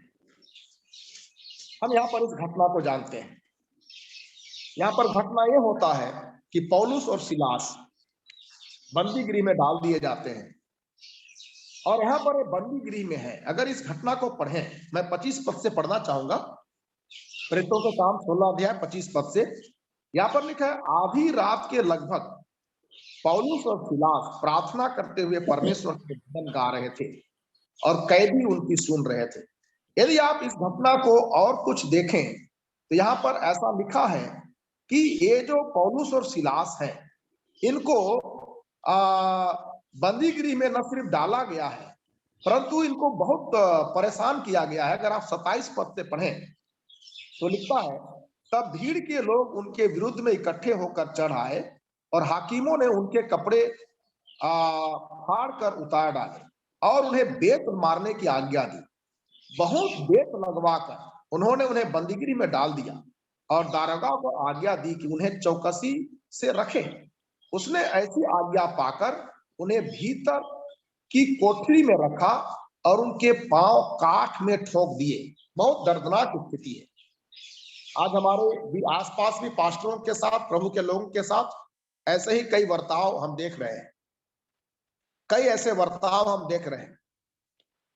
हम यहाँ पर इस घटना को जानते हैं। यहाँ पर घटना ये होता है कि पौलुस और सिलास बंदी गृह में डाल दिए जाते हैं और यहाँ पर बंदी गृह में है। अगर इस घटना को पढ़ें, मैं 25 पद से पढ़ना चाहूंगा। प्रेतों के काम 16 अध्याय 25 पद से यहाँ पर लिखा है, आधी रात के लगभग पौलुस और सिलास प्रार्थना करते हुए परमेश्वर के भजन गा रहे थे और कैदी उनकी सुन रहे थे। यदि आप इस घटना को और कुछ देखें तो यहाँ पर ऐसा लिखा है कि ये जो पौलुस और सिलास हैं, इनको बंदी गृह में न सिर्फ डाला गया है परंतु इनको बहुत परेशान किया गया है। अगर आप 27 पद से पढ़ें तो लिखता है, तब भीड़ के लोग उनके विरुद्ध में इकट्ठे होकर चढ़ आए और हाकिमों ने उनके कपड़े फाड़ कर उतार डाले और उन्हें बेत मारने की आज्ञा दी। बहुत बेत लगवाकर उन्होंने उन्हें बंदीगृह में डाल दिया और दारोगा को आज्ञा दी कि उन्हें चौकसी से रखें। उसने ऐसी आज्ञा पाकर उन्हें भीतर की कोठरी में रखा और उनके पांव काठ में ठोक दिए। बहुत दर्दनाक स्थिति है। आज हमारे भी आसपास भी पास्टरों के साथ, प्रभु के लोगों के साथ ऐसे ही कई बर्ताव हम देख रहे हैं। कई ऐसे बर्ताव हम देख रहे हैं।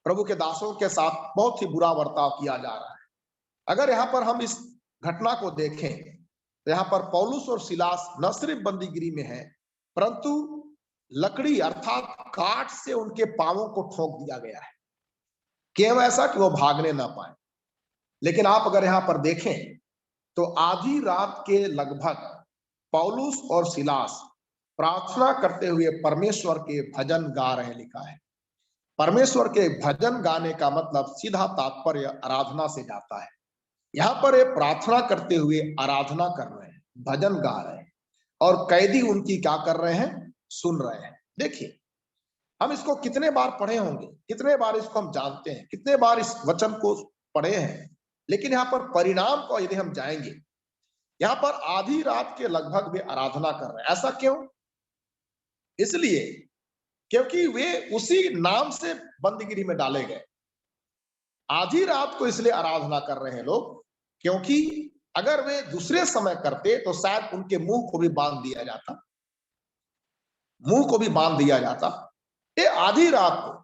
प्रभु के दासों के साथ बहुत ही बुरा बर्ताव किया जा रहा है। अगर यहाँ पर हम इस घटना को देखें तो यहाँ पर पौलुस और सिलास न सिर्फ बंदीगृह में है परंतु लकड़ी अर्थात काठ से उनके पांवों को ठोक दिया गया है, केवल ऐसा कि वो भागने ना पाए। लेकिन आप अगर यहाँ पर देखें तो आधी रात के लगभग पौलुस और सिलास प्रार्थना करते हुए परमेश्वर के भजन गा रहे, लिखा है। परमेश्वर के भजन गाने का मतलब सीधा तात्पर्य आराधना से जाता है। यहाँ पर ये प्रार्थना करते हुए आराधना कर रहे हैं, भजन गा रहे हैं और कैदी उनकी क्या कर रहे हैं, सुन रहे हैं। देखिए, हम इसको कितने बार पढ़े होंगे, कितने बार इसको हम जानते हैं, कितने बार इस वचन को पढ़े हैं, लेकिन यहाँ पर परिणाम को यदि हम जाएंगे, यहाँ पर आधी रात के लगभग वे आराधना कर रहे हैं। ऐसा क्यों? इसलिए क्योंकि वे उसी नाम से बंदीगृह में डाले गए। आधी रात को इसलिए आराधना कर रहे हैं लोग क्योंकि अगर वे दूसरे समय करते तो शायद उनके मुंह को भी बांध दिया जाता, मुंह को भी बांध दिया जाता। ये आधी रात को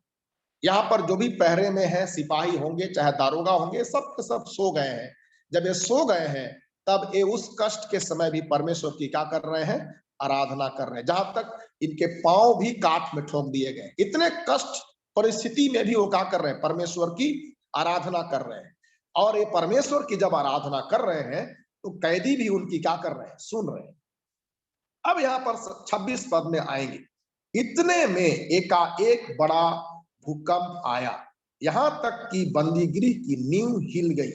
यहाँ पर जो भी पहरे में है, सिपाही होंगे चाहे दारोगा होंगे, सब के सब सो गए हैं। जब ये सो गए हैं तब ये उस कष्ट के समय भी परमेश्वर की क्या कर रहे हैं, आराधना कर रहे हैं। जहां तक इनके पांव भी काठ में ठोक दिए गए, इतने कष्ट परिस्थिति में भी वो क्या कर रहे हैं, परमेश्वर की आराधना कर रहे हैं। और ये परमेश्वर की जब आराधना कर रहे हैं तो कैदी भी उनकी क्या कर रहे हैं, सुन रहे हैं। अब यहाँ पर 26 पद में आएंगे, इतने में एकाएक बड़ा भूकंप आया, यहां तक कि बंदीगृह की नींव हिल गई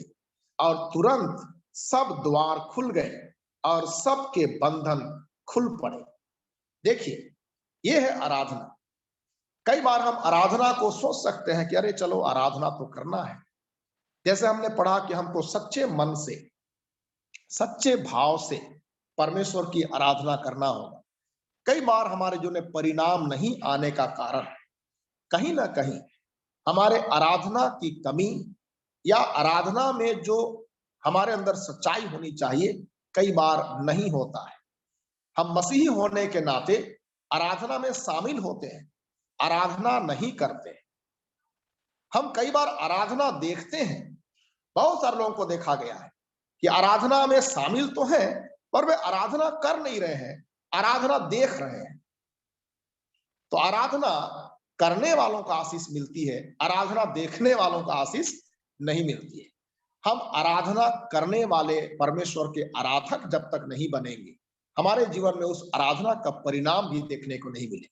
और तुरंत सब द्वार खुल गए और सबके बंधन खुल पड़े। देखिए, यह है आराधना। कई बार हम आराधना को सोच सकते हैं कि अरे चलो आराधना तो करना है, जैसे हमने पढ़ा कि हमको सच्चे मन से, सच्चे भाव से परमेश्वर की आराधना करना होगा। कई बार हमारे जो परिणाम नहीं आने का कारण कहीं ना कहीं हमारे आराधना की कमी या आराधना में जो हमारे अंदर सच्चाई होनी चाहिए कई बार नहीं होता है। हम मसीही होने के नाते आराधना में शामिल होते हैं, आराधना नहीं करते। हम कई बार आराधना देखते हैं, बहुत सारे लोगों को देखा गया है कि आराधना में शामिल तो हैं पर वे आराधना कर नहीं रहे हैं, आराधना देख रहे हैं। तो आराधना करने वालों को आशीष मिलती है, आराधना देखने वालों को आशीष नहीं मिलती है। हम आराधना करने वाले परमेश्वर के आराधक जब तक नहीं बनेंगे, हमारे जीवन में उस आराधना का परिणाम भी देखने को नहीं मिले।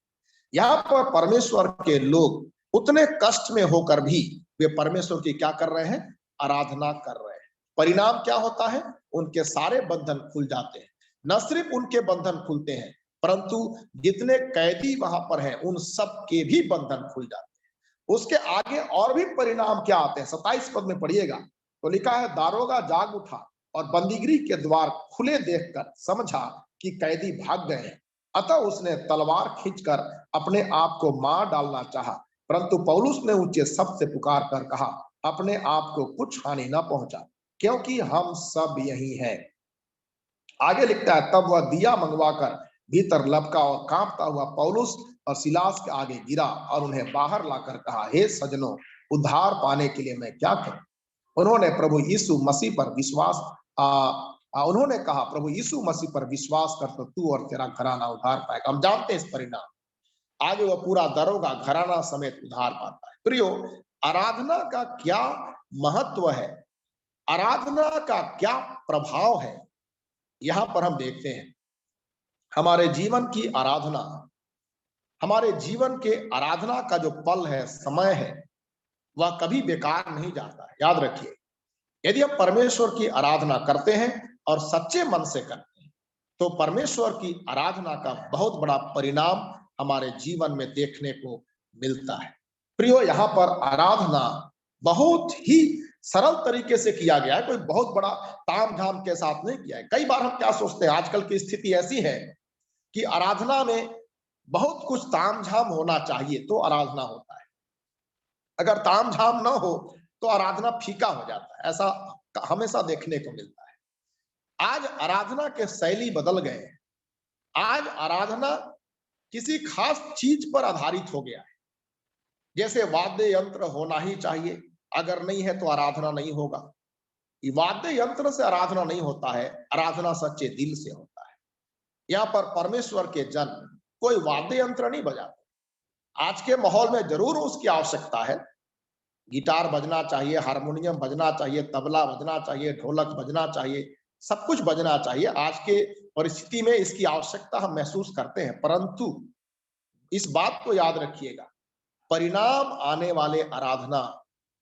यहाँ पर परमेश्वर के लोग उतने कष्ट में होकर भी वे परमेश्वर की क्या कर रहे हैं? आराधना कर रहे हैं। परिणाम क्या होता है? उनके सारे बंधन खुल जाते हैं। न सिर्फ उनके बंधन खुलते हैं, परंतु जितने कैदी वहां पर हैं उन सब के भी बंधन खुल जाते हैं। उसके आगे और भी परिणाम क्या आते हैं? 27 पद में पढ़िएगा तो लिखा है, दारोगा जाग उठा और बंदीगृह के द्वार खुले देखकर समझा कि कैदी भाग गए हैं। अतः उसने तलवार खींचकर अपने आप को मार डालना चाहा, परंतु पौलुस ने ऊंचे शब्द से पुकार कर कहा, अपने आप को कुछ हानि न पहुंचा, क्योंकि हम सब यही हैं। आगे लिखता है, तब वह दिया मंगवाकर भीतर लपका और कांपता हुआ पौलुस और सिलास के आगे गिरा और उन्हें बाहर लाकर कहा, हे सज्जनों, उद्धार पाने के लिए मैं क्या करूं? उन्होंने प्रभु यीशु मसीह पर विश्वास उन्होंने कहा, प्रभु यीशु मसीह पर विश्वास कर तो तू और तेरा घराना उद्धार पाएगा। हम जानते हैं इस परिणाम। आगे वह पूरा दरोगा घराना समेत उद्धार पाता है। प्रियो, आराधना का क्या महत्व है, आराधना का क्या प्रभाव है, यहां पर हम देखते हैं। हमारे जीवन की आराधना, हमारे जीवन के आराधना का जो पल है, समय है, वह कभी बेकार नहीं जाता है। याद रखिए, यदि हम परमेश्वर की आराधना करते हैं और सच्चे मन से करते हैं तो परमेश्वर की आराधना का बहुत बड़ा परिणाम हमारे जीवन में देखने को मिलता है। प्रियो, यहाँ पर आराधना बहुत ही सरल तरीके से किया गया है, कोई बहुत बड़ा ताम झाम के साथ नहीं किया है। कई बार हम क्या सोचते हैं, आजकल की स्थिति ऐसी है कि आराधना में बहुत कुछ ताम झाम होना चाहिए तो आराधना होता है। अगर ताम झाम ना हो तो आराधना फीका हो जाता है। ऐसा हमेशा देखने को मिलता है। आज आराधना के शैली बदल गए हैं। आज आराधना किसी खास चीज पर आधारित हो गया है। जैसे वाद्य यंत्र होना ही चाहिए, अगर नहीं है तो आराधना नहीं होगा। वाद्य यंत्र से आराधना नहीं होता है, आराधना सच्चे दिल से होता है। यहाँ पर परमेश्वर के जन कोई वाद्य यंत्र नहीं बजाते। आज के माहौल में जरूर उसकी आवश्यकता है, गिटार बजना चाहिए, हारमोनियम बजना चाहिए, तबला बजना चाहिए, ढोलक बजना चाहिए, सब कुछ बजना चाहिए। आज के परिस्थिति में इसकी आवश्यकता हम महसूस करते हैं, परंतु इस बात को याद रखिएगा, परिणाम आने वाले आराधना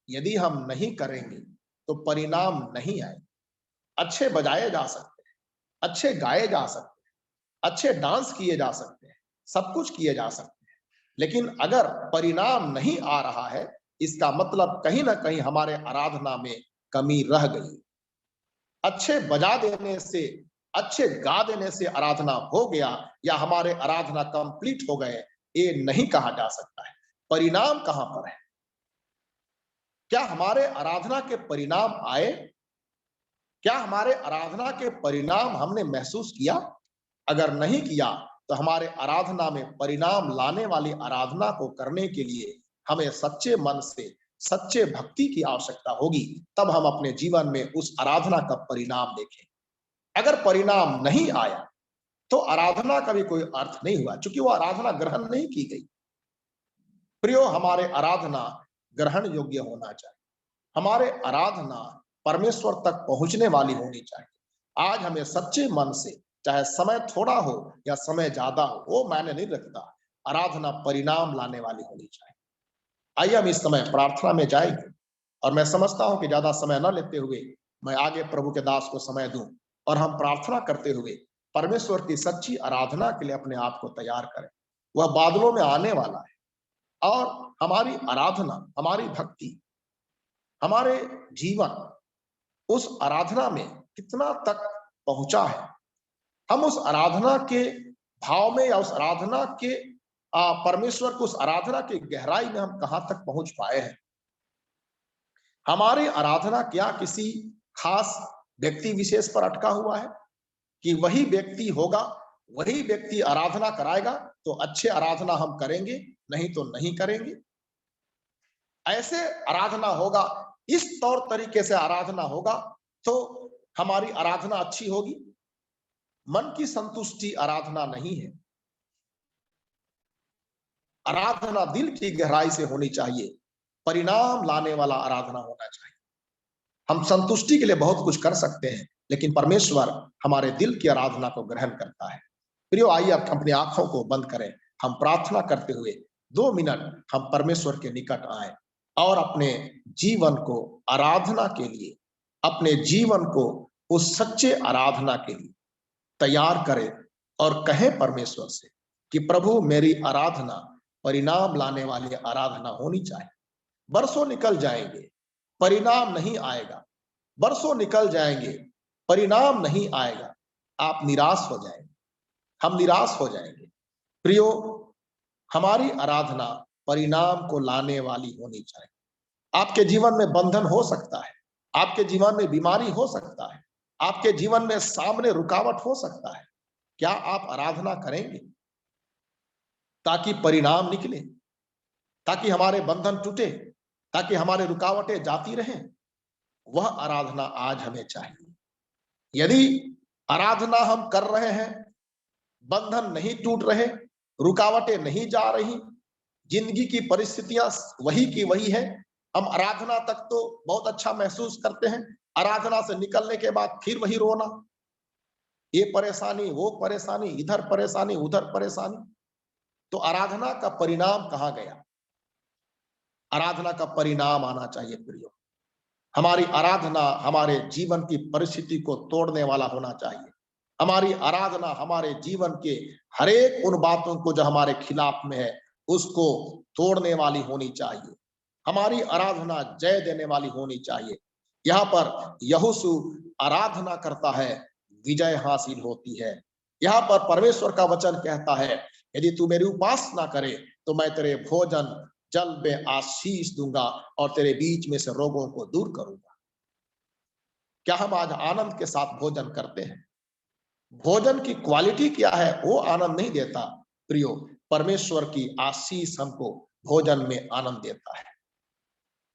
यदि हम नहीं करेंगे तो परिणाम नहीं आए। अच्छे बजाए जा सकते हैं, अच्छे गाए जा सकते हैं, अच्छे डांस किए जा सकते हैं, सब कुछ किए जा सकते हैं, लेकिन अगर परिणाम नहीं आ रहा है, इसका मतलब कहीं ना कहीं हमारे आराधना में कमी रह गई। अच्छे बजा देने से, अच्छे गा देने से आराधना हो गया या हमारे आराधना कंप्लीट हो गए, ये नहीं कहा जा सकता है। परिणाम कहां पर है? क्या हमारे आराधना के परिणाम आए? क्या हमारे आराधना के परिणाम हमने महसूस किया? अगर नहीं किया तो हमारे आराधना में परिणाम लाने वाली आराधना को करने के लिए हमें सच्चे मन से, सच्चे भक्ति की आवश्यकता होगी। तब हम अपने जीवन में उस आराधना का परिणाम देखें। अगर परिणाम नहीं आया तो आराधना का भी कोई अर्थ नहीं हुआ, क्योंकि वो आराधना ग्रहण नहीं की गई। प्रियो, हमारे आराधना ग्रहण योग्य होना चाहिए। हमारे आराधना परमेश्वर तक पहुंचने वाली होनी चाहिए। आज हमें सच्चे मन से, चाहे समय थोड़ा हो या समय ज्यादा हो, वो मायने नहीं रखता, आराधना परिणाम लाने वाली होनी चाहिए। आइए हम इस समय प्रार्थना में जाएंगे और मैं समझता हूं कि ज्यादा समय न लेते हुए मैं आगे प्रभु के दास को समय दूं और हम प्रार्थना करते हुए परमेश्वर की सच्ची आराधना के लिए अपने आप को तैयार करें। वह बादलों में आने वाला है और हमारी आराधना, हमारी भक्ति, हमारे जीवन उस आराधना में कितना तक पहुंचा है, हम उस आराधना के भाव में या उस आराधना के परमेश्वर को, उस आराधना की गहराई में हम कहां तक पहुंच पाए हैं। हमारी आराधना क्या किसी खास व्यक्ति विशेष पर अटका हुआ है कि वही व्यक्ति होगा, वही व्यक्ति आराधना कराएगा तो अच्छे आराधना हम करेंगे, नहीं तो नहीं करेंगे? ऐसे आराधना होगा, इस तौर तरीके से आराधना होगा तो हमारी आराधना अच्छी होगी। मन की संतुष्टि आराधना नहीं है। आराधना दिल की गहराई से होनी चाहिए, परिणाम लाने वाला आराधना होना चाहिए। हम संतुष्टि के लिए बहुत कुछ कर सकते हैं, लेकिन परमेश्वर हमारे दिल की आराधना को ग्रहण करता है। प्रियो, आइए आप अपनी आंखों को बंद करें, हम प्रार्थना करते हुए 2 मिनट हम परमेश्वर के निकट आए और अपने जीवन को आराधना के लिए, अपने जीवन को उस सच्चे आराधना के लिए तैयार करें और कहें परमेश्वर से कि प्रभु, मेरी आराधना परिणाम लाने वाली आराधना होनी चाहिए। बरसों निकल जाएंगे, परिणाम नहीं आएगा। बरसों निकल जाएंगे, परिणाम नहीं आएगा। आप निराश हो जाएंगे, हम निराश हो जाएंगे। प्रियो, हमारी आराधना परिणाम को लाने वाली होनी चाहिए। आपके जीवन में बंधन हो सकता है, आपके जीवन में बीमारी हो सकता है, आपके जीवन में सामने रुकावट हो सकता है। क्या आप आराधना करेंगे ताकि परिणाम निकले, ताकि हमारे बंधन टूटे, ताकि हमारे रुकावटें जाती रहें? वह आराधना आज हमें चाहिए। यदि आराधना हम कर रहे हैं, बंधन नहीं टूट रहे, रुकावटें नहीं जा रही, जिंदगी की परिस्थितियां वही की वही है, हम आराधना तक तो बहुत अच्छा महसूस करते हैं, आराधना से निकलने के बाद फिर वही रोना, ये परेशानी, वो परेशानी, इधर परेशानी, उधर परेशानी, तो आराधना का परिणाम कहाँ गया? आराधना का परिणाम आना चाहिए प्रियो। हमारी आराधना हमारे जीवन की परिस्थिति को तोड़ने वाला होना चाहिए। हमारी आराधना हमारे जीवन के हर एक उन बातों को जो हमारे खिलाफ में है, उसको तोड़ने वाली होनी चाहिए। हमारी आराधना जय देने वाली होनी चाहिए। यहाँ पर यहोशू आराधना करता है, विजय हासिल होती है। यहाँ पर परमेश्वर का वचन कहता है, यदि तू मेरी उपासना करे तो मैं तेरे भोजन जल में आशीष दूंगा और तेरे बीच में से रोगों को दूर करूंगा। क्या हम आज आनंद के साथ भोजन करते हैं? भोजन की क्वालिटी क्या है वो आनंद नहीं देता प्रियो। परमेश्वर की आशीष हमको भोजन में आनंद देता है,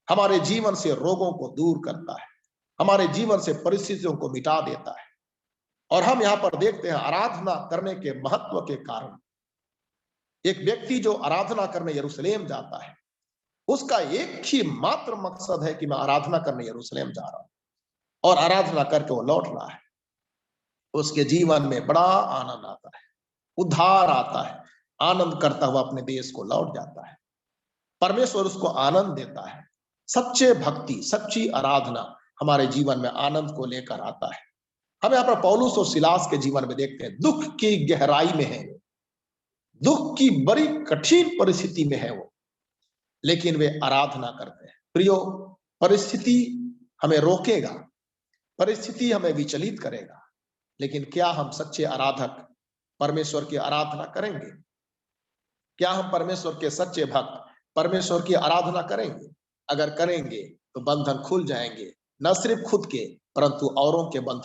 हमारे जीवन से रोगों को दूर करता है, हमारे जीवन से परिस्थितियों को मिटा देता है। और हम यहाँ पर देखते हैं आराधना करने के महत्व के कारण, एक व्यक्ति जो आराधना करने यरूशलेम जाता है, उसका एक ही मात्र मकसद है कि मैं आराधना करने यरूशलेम जा रहा हूं और आराधना करके वो लौट रहा है। उसके जीवन में बड़ा आनंद आता है, उद्धार आता है, आनंद करता हुआ अपने देश को लौट जाता है। परमेश्वर उसको आनंद देता है। सच्चे भक्ति, सच्ची आराधना हमारे जीवन में आनंद को लेकर आता है। हम यहाँ पर पौलुस और सिलास के जीवन में देखते हैं, दुख की गहराई में है, दुख की बड़ी कठिन परिस्थिति में है वो, लेकिन वे आराधना करते हैं। प्रियो, परिस्थिति हमें रोकेगा, परिस्थिति हमें विचलित करेगा, लेकिन क्या हम सच्चे आराधक परमेश्वर की आराधना करेंगे? क्या हम परमेश्वर के सच्चे भक्त परमेश्वर की आराधना करेंगे? अगर करेंगे तो बंधन खुल जाएंगे, न सिर्फ खुद के परंतु औरों के बंधन